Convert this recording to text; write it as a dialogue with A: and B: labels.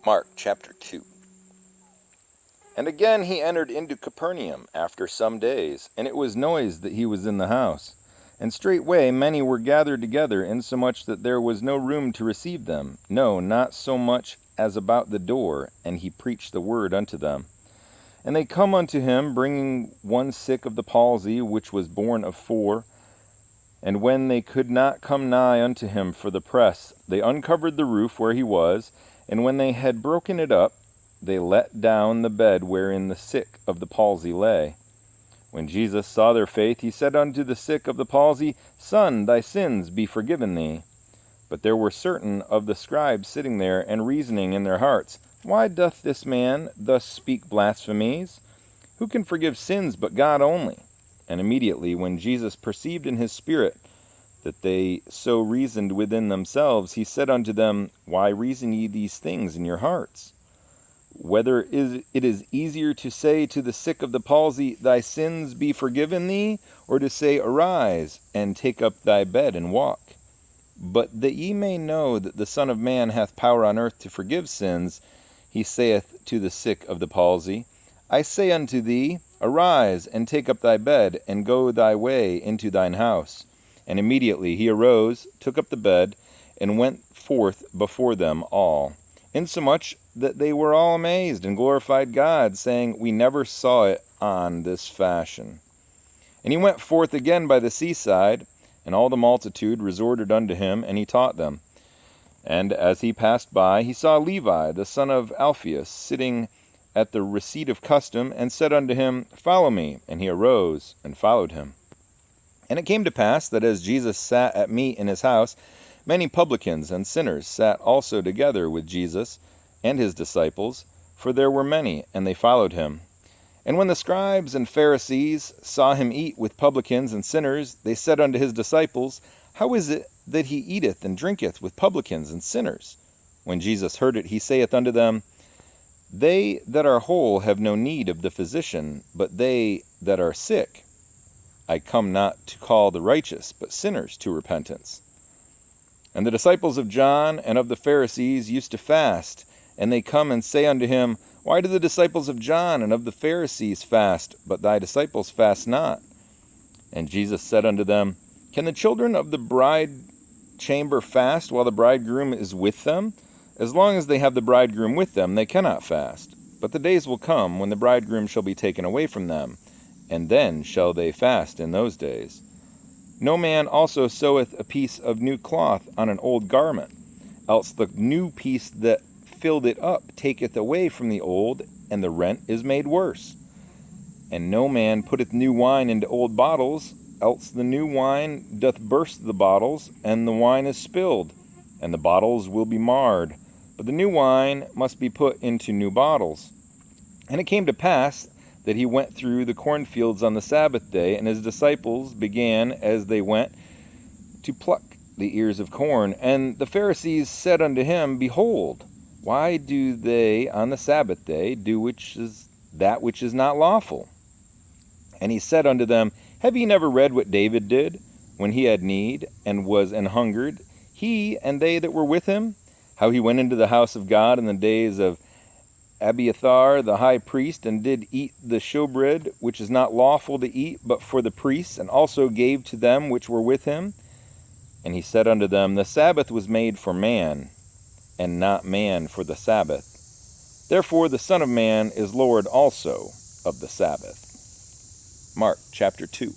A: Mark chapter 2. And again he entered into Capernaum after some days, and it was noised that he was in the house. And straightway many were gathered together, insomuch that there was no room to receive them, no, not so much as about the door, and he preached the word unto them. And they come unto him, bringing one sick of the palsy, which was born of 4. And when they could not come nigh unto him for the press, they uncovered the roof where he was, and when they had broken it up, they let down the bed wherein the sick of the palsy lay. When Jesus saw their faith, he said unto the sick of the palsy, Son, thy sins be forgiven thee. But there were certain of the scribes sitting there, and reasoning in their hearts, Why doth this man thus speak blasphemies? Who can forgive sins but God only? And immediately, when Jesus perceived in his spirit that they so reasoned within themselves, he said unto them, Why reason ye these things in your hearts? Whether it is easier to say to the sick of the palsy, Thy sins be forgiven thee, or to say, Arise, and take up thy bed and walk. But that ye may know that the Son of Man hath power on earth to forgive sins, he saith to the sick of the palsy, I say unto thee, Arise, and take up thy bed, and go thy way into thine house. And immediately he arose, took up the bed, and went forth before them all, insomuch that they were all amazed, and glorified God, saying, We never saw it on this fashion. And he went forth again by the seaside, and all the multitude resorted unto him, and he taught them. And as he passed by, he saw Levi, the son of Alphaeus, sitting at the receipt of custom, and said unto him, Follow me. And he arose and followed him. And it came to pass that as Jesus sat at meat in his house, many publicans and sinners sat also together with Jesus and his disciples, for there were many, and they followed him. And when the scribes and Pharisees saw him eat with publicans and sinners, they said unto his disciples, How is it that he eateth and drinketh with publicans and sinners? When Jesus heard it, he saith unto them, They that are whole have no need of the physician, but they that are sick. I come not to call the righteous, but sinners to repentance. And the disciples of John and of the Pharisees used to fast, and they come and say unto him, Why do the disciples of John and of the Pharisees fast, but thy disciples fast not? And Jesus said unto them, Can the children of the bride chamber fast while the bridegroom is with them? As long as they have the bridegroom with them, they cannot fast. But the days will come when the bridegroom shall be taken away from them, and then shall they fast in those days. No man also seweth a piece of new cloth on an old garment, else the new piece that filled it up taketh away from the old, and the rent is made worse. And no man putteth new wine into old bottles, else the new wine doth burst the bottles, and the wine is spilled, and the bottles will be marred. But the new wine must be put into new bottles. And it came to pass that he went through the cornfields on the Sabbath day, and his disciples began, as they went, to pluck the ears of corn. And the Pharisees said unto him, Behold, why do they on the Sabbath day do that which is not lawful? And he said unto them, Have ye never read what David did, when he had need, and was an hungered, he and they that were with him? How he went into the house of God in the days of Abiathar the high priest, and did eat the showbread, which is not lawful to eat, but for the priests, and also gave to them which were with him. And he said unto them, The Sabbath was made for man, and not man for the Sabbath. Therefore the Son of Man is Lord also of the Sabbath. Mark chapter 2.